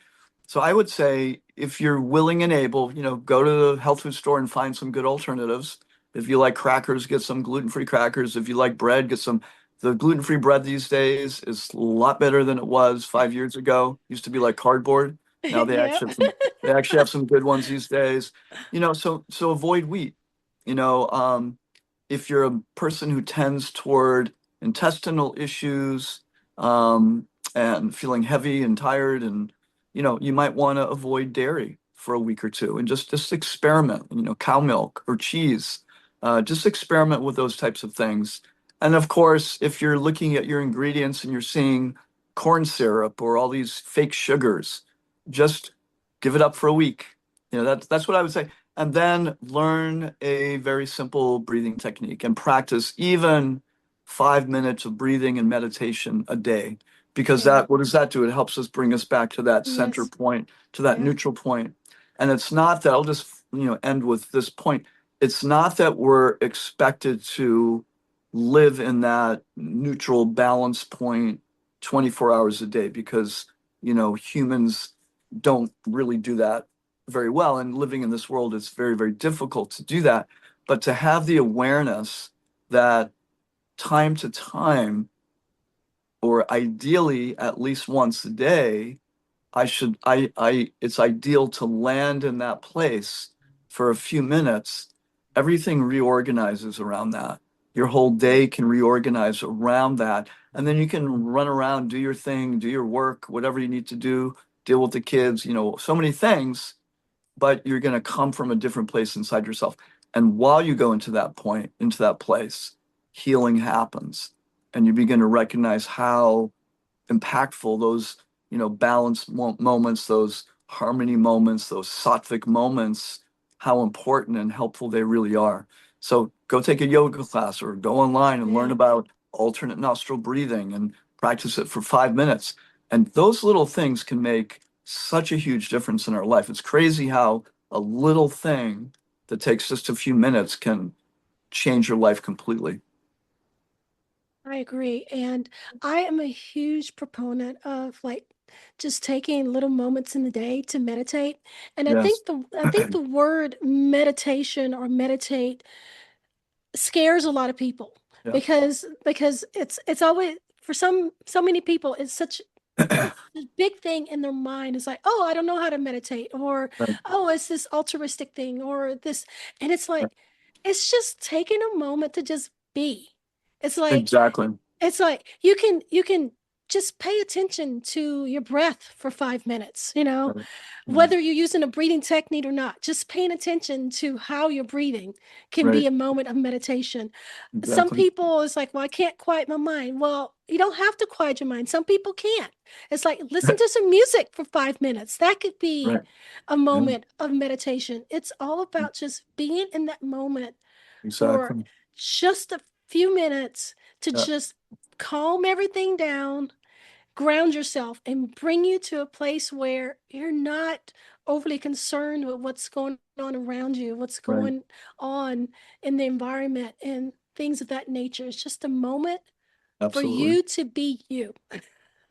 So I would say if you're willing and able, go to the health food store and find some good alternatives. If you like crackers, get some gluten-free crackers. If you like bread, get some. The gluten-free bread these days is a lot better than it was 5 years ago. Used to be like cardboard. Now they Yeah. actually have some. They actually have some good ones these days. So avoid wheat. You know, um, if you're a person who tends toward intestinal issues, and feeling heavy and tired, and you might want to avoid dairy for a week or two and just experiment. Cow milk or cheese. Just experiment with those types of things. And of course, if you're looking at your ingredients and you're seeing corn syrup or all these fake sugars, just give it up for a week. That's what I would say. And then learn a very simple breathing technique and practice even 5 minutes of breathing and meditation a day. Because Yeah. what does that do? It helps us bring us back to that center Yes. point, to that Yeah. neutral point. And it's not that, I'll just, end with this point. It's not that we're expected to live in that neutral balance point 24 hours a day because, humans don't really do that very well. And living in this world, it's very, very difficult to do that. But to have the awareness that time to time, or ideally at least once a day, it's ideal to land in that place for a few minutes. Everything reorganizes around that. Your whole day can reorganize around that. And then you can run around, do your thing, do your work, whatever you need to do, deal with the kids, so many things, but you're going to come from a different place inside yourself. And while you go into that point, into that place, healing happens. And you begin to recognize how impactful those, balance moments, those harmony moments, those sattvic moments, how important and helpful they really are. So go take a yoga class or go online and learn about alternate nostril breathing and practice it for 5 minutes. And those little things can make such a huge difference in our life. It's crazy how a little thing that takes just a few minutes can change your life completely. I agree. And I am a huge proponent of like just taking little moments in the day to meditate. And Yes. I think the word meditation or meditate scares a lot of people Yeah. because it's always for so many people it's such this big thing in their mind is like, oh, I don't know how to meditate, or Right. oh, it's this altruistic thing, or this, and it's like, it's just taking a moment to just be. It's like Exactly. it's like you can just pay attention to your breath for 5 minutes, Right. whether you're using a breathing technique or not. Just paying attention to how you're breathing can Right. be a moment of meditation. Some Exactly. people it's like, well, I can't quiet my mind. Well, you don't have to quiet your mind. Some people can't. It's like listen to some music for 5 minutes. That could be Right. a Yeah. moment of meditation. It's all about just being in that moment for Exactly. just a few minutes to Yeah. just calm everything down, ground yourself, and bring you to a place where you're not overly concerned with what's going on around you, what's Right. going on in the environment, and things of that nature. It's just a moment for Absolutely. you to be you.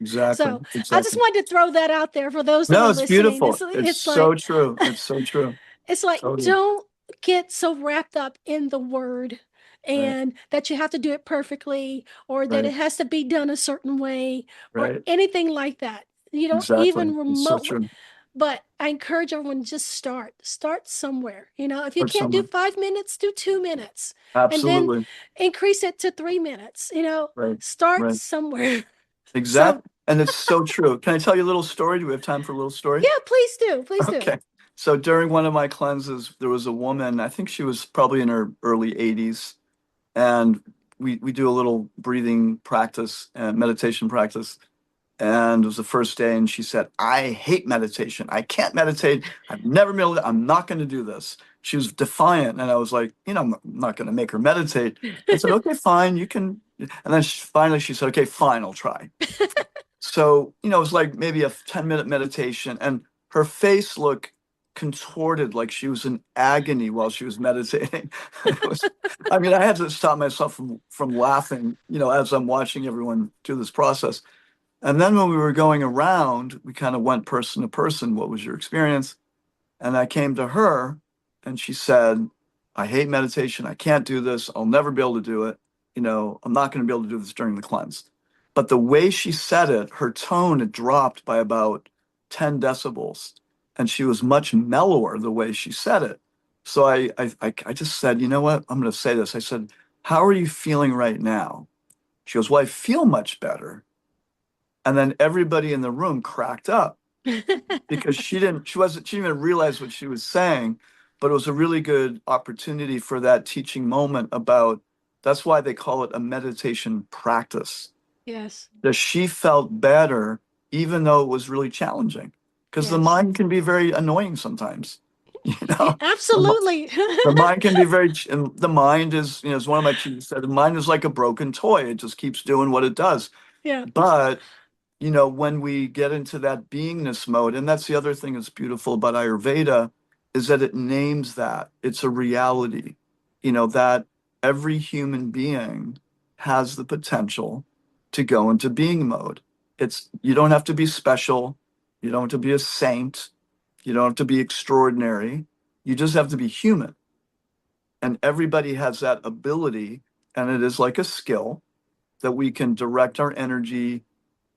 Exactly. So I just Exactly. wanted to throw that out there for those that No, are it's listening. beautiful. It's It's like so true. It's so true. it's like, Totally. don't get so wrapped up in the word Right. and that you have to do it perfectly or that it Right. has to be done a certain way or Right. anything like that. You don't Exactly. even It's so remotely, true. but I encourage everyone to just start somewhere. If you Or can't do someone. 5 minutes, do 2 minutes and then Absolutely. increase it to 3 minutes. Right. Start Right. somewhere. So, Exactly. And it's so true. Can I tell you a little story? Do we have time for a little story? yeah, please do. Please do. Okay. So during one of my cleanses, there was a woman, I think she was probably in her early 80s, and we do a little breathing practice and meditation practice. And it was the first day, and she said, I hate meditation. I can't meditate. I've never been able to, I'm not going to do this. She was defiant. And I was like, I'm not going to make her meditate. I said, okay, fine, you can. And then finally she said, okay, fine, I'll try. So, it was like maybe a 10-minute meditation, and her face looked contorted like she was in agony while she was meditating. It was, I mean, I had to stop myself from laughing, as I'm watching everyone do this process. And then when we were going around, we kind of went person to person. What was your experience? And I came to her and she said, I hate meditation. I can't do this. I'll never be able to do it. I'm not going to be able to do this during the cleanse. But the way she said it, her tone had dropped by about 10 decibels. And she was much mellower the way she said it. So I just said, you know what? I'm going to say this. I said, how are you feeling right now? She goes, well, I feel much better. And then everybody in the room cracked up because she didn't even realize what she was saying, but it was a really good opportunity for that teaching moment about, that's why they call it a meditation practice. Yes. That she felt better, even though it was really challenging, because the Yes. mind can be very annoying sometimes. The, Absolutely. the mind can be and the mind is, as one of my teachers said, the mind is like a broken toy. It just keeps doing what it does. Yeah. But when we get into that beingness mode, and that's the other thing that's beautiful about Ayurveda, is that it names that. It's a reality, that every human being has the potential to go into being mode. You don't have to be special. You don't have to be a saint. You don't have to be extraordinary. You just have to be human. And everybody has that ability, and it is like a skill that we can direct our energy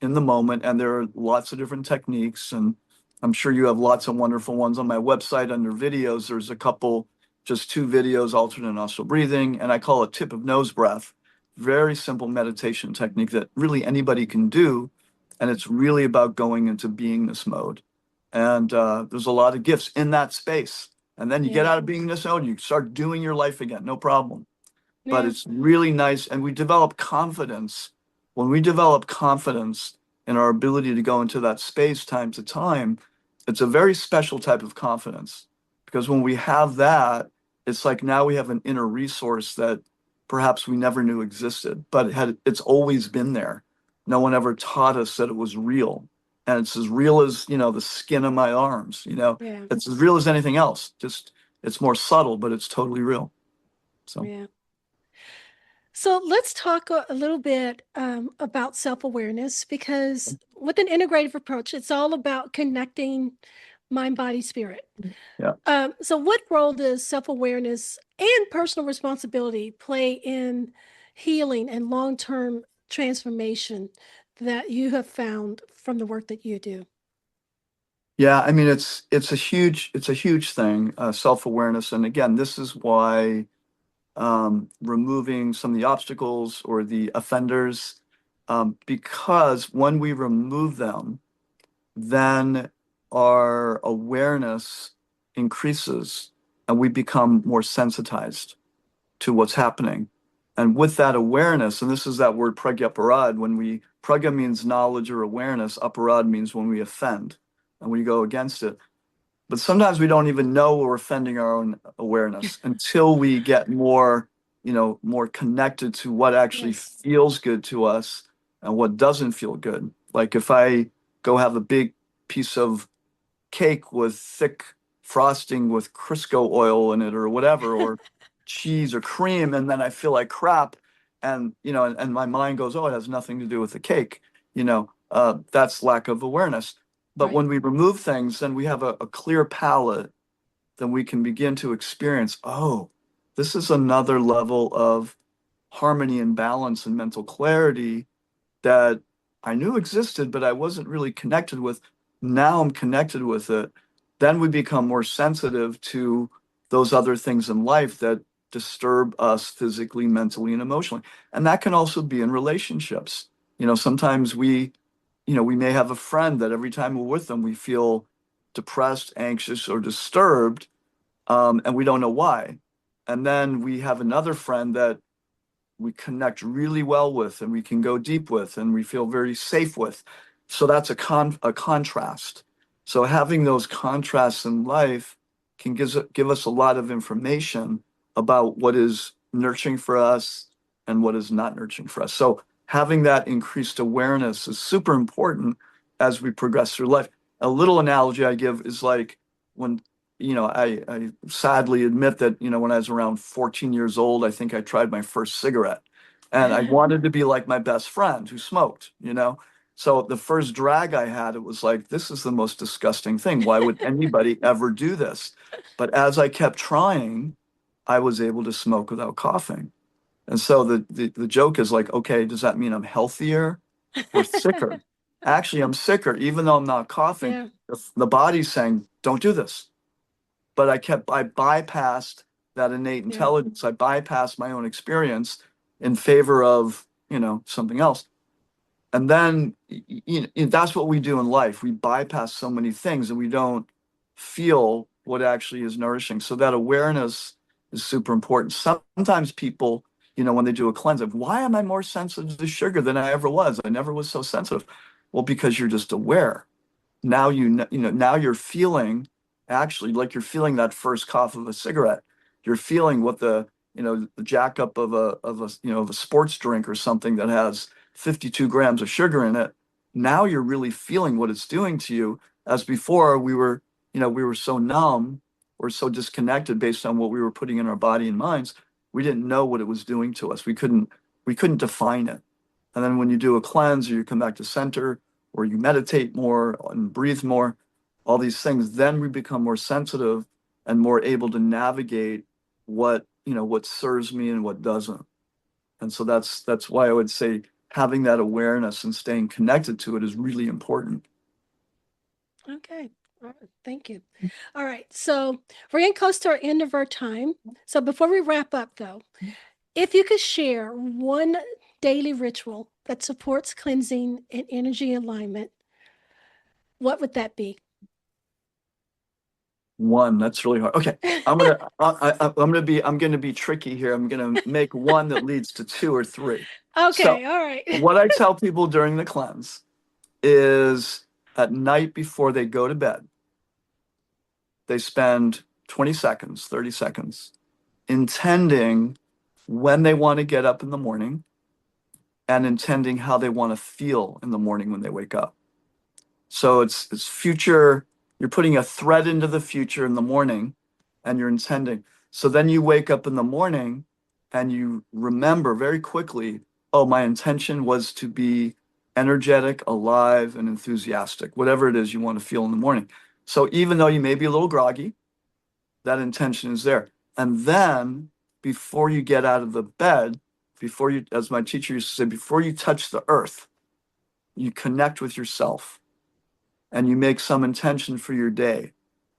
in the moment. And there are lots of different techniques. And I'm sure you have lots of wonderful ones on my website under videos. There's a couple, just 2 videos, alternate nostril breathing. And I call it tip of nose breath. Very simple meditation technique that really anybody can do. And it's really about going into beingness mode. And there's a lot of gifts in that space. And then you get Yeah. out of being this old, you start doing your life again, no problem. But Yeah. it's really nice. And we develop confidence. When we develop confidence in our ability to go into that space time to time, it's a very special type of confidence. Because when we have that, it's like now we have an inner resource that perhaps we never knew existed, but it's always been there. No one ever taught us that it was real. And it's as real as, the skin of my arms, Yeah. it's as real as anything else. Just it's more subtle, but it's totally real. So Yeah. So let's talk a little bit about self-awareness, because with an integrative approach, it's all about connecting mind, body, spirit. yeah. So what role does self-awareness and personal responsibility play in healing and long-term transformation that you have found from the work that you do? Yeah, I mean it's a huge thing, self-awareness. And again, this is why removing some of the obstacles or the offenders, because when we remove them, then our awareness increases and we become more sensitized to what's happening. And with that awareness, and this is that word pragya, pragya means knowledge or awareness, aparad means when we offend and we go against it. But sometimes we don't even know we're offending our own awareness until we get more connected to what actually Yes. feels good to us and what doesn't feel good. Like if I go have a big piece of cake with thick frosting with Crisco oil in it or whatever, or cheese or cream, and then I feel like crap, and my mind goes, oh, it has nothing to do with the cake. That's lack of awareness. But Right. when we remove things, then we have a clear palette, then we can begin to experience, oh, this is another level of harmony and balance and mental clarity that I knew existed, but I wasn't really connected with. Now I'm connected with it. Then we become more sensitive to those other things in life that disturb us physically, mentally, and emotionally. And that can also be in relationships. Sometimes we may have a friend that every time we're with them, we feel depressed, anxious, or disturbed, and we don't know why. And then we have another friend that we connect really well with and we can go deep with and we feel very safe with. So that's a contrast. So having those contrasts in life can give us a lot of information about what is nurturing for us and what is not nurturing for us. So having that increased awareness is super important as we progress through life. A little analogy I give is like when I sadly admit that, when I was around 14 years old, I think I tried my first cigarette. And I wanted to be like my best friend who smoked. So the first drag I had, it was like, this is the most disgusting thing. Why would anybody ever do this? But as I kept trying, I was able to smoke without coughing. And so the joke is like, okay, does that mean I'm healthier or sicker? Actually, I'm sicker, even though I'm not coughing. Yeah. The body's saying, don't do this. But I bypassed that innate Yeah. intelligence. I bypassed my own experience in favor of, something else. And then that's what we do in life. We bypass so many things and we don't feel what actually is nourishing. So that awareness is super important. Sometimes people, when they do a cleanse, like, why am I more sensitive to sugar than I ever was? I never was so sensitive. Well, because you're just aware. Now now you're feeling actually like you're feeling that first cough of a cigarette. You're feeling what the jack up of a sports drink or something that has 52 grams of sugar in it. Now you're really feeling what it's doing to you. As before, we were so numb or so disconnected based on what we were putting in our body and minds. We didn't know what it was doing to us. We couldn't define it. And then when you do a cleanse or you come back to center or you meditate more and breathe more, all these things, then we become more sensitive and more able to navigate what serves me and what doesn't. And so that's why I would say having that awareness and staying connected to it is really important. Okay. All right. Thank you. All right. So we're getting close to our end of our time. So before we wrap up, though, if you could share one daily ritual that supports cleansing and energy alignment, what would that be? One. That's really hard. Okay. I'm gonna be tricky here. I'm gonna make one that leads to two or three. So Okay, all right. what I tell people during the cleanse is at night before they go to bed, they spend 20 seconds, 30 seconds intending when they want to get up in the morning and intending how they want to feel in the morning when they wake up. So it's future, you're putting a thread into the future in the morning and you're intending. So then you wake up in the morning and you remember very quickly, oh, my intention was to be energetic, alive, and enthusiastic, whatever it is you want to feel in the morning. So even though you may be a little groggy, that intention is there. And then before you get out of the bed, before you, as my teacher used to say, before you touch the earth, you connect with yourself and you make some intention for your day.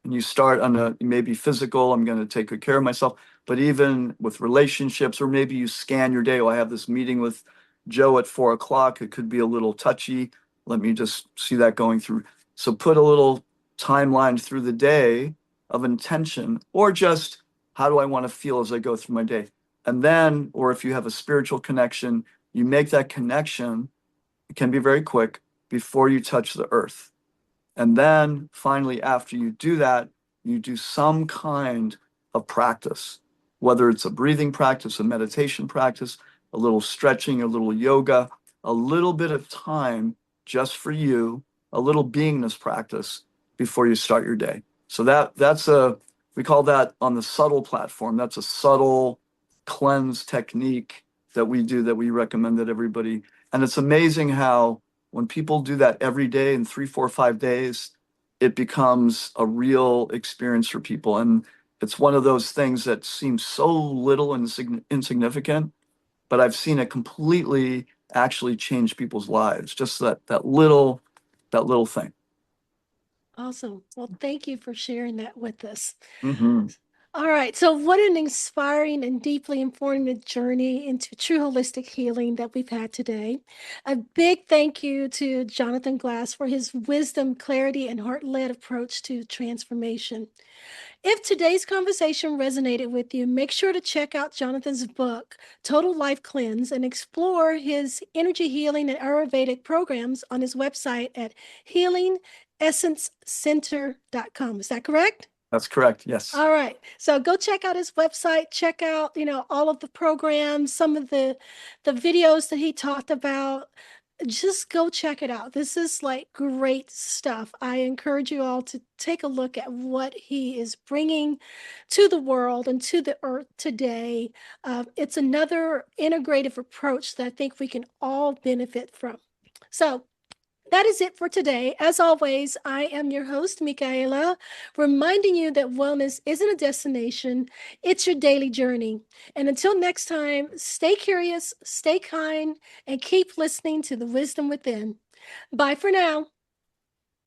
And you start on a maybe physical, I'm going to take good care of myself, but even with relationships, or maybe you scan your day. Oh, I have this meeting with Joe at 4 o'clock. It could be a little touchy. Let me just see that going through. So put a little timeline through the day of intention, or just how do I want to feel as I go through my day? And then, or if you have a spiritual connection, you make that connection. It can be very quick before you touch the earth. And then finally, after you do that, you do some kind of practice, whether it's a breathing practice, a meditation practice, a little stretching, a little yoga, a little bit of time just for you, a little beingness practice before you start your day. So we call that on the subtle platform. That's a subtle cleanse technique that we do, that we recommend that everybody. And it's amazing how when people do that every day in 3, 4, 5 days, it becomes a real experience for people. And it's one of those things that seems so little and insignificant, but I've seen it completely actually change people's lives. Just that little thing. Awesome. Well, thank you for sharing that with us. Mm-hmm. All right. So, what an inspiring and deeply informative journey into true holistic healing that we've had today. A big thank you to Jonathan Glass for his wisdom, clarity, and heart led approach to transformation. If today's conversation resonated with you, make sure to check out Jonathan's book, Total Life Cleanse, and explore his energy healing and Ayurvedic programs on his website at healingessencecenter.com. Is that correct? That's correct. Yes. All right. So go check out his website, check out, all of the programs, some of the videos that he talked about. Just go check it out. This is like great stuff. I encourage you all to take a look at what he is bringing to the world and to the earth today. It's another integrative approach that I think we can all benefit from. So that is it for today. As always, I am your host, Michaela, reminding you that wellness isn't a destination, it's your daily journey. And until next time, stay curious, stay kind, and keep listening to the wisdom within. Bye for now.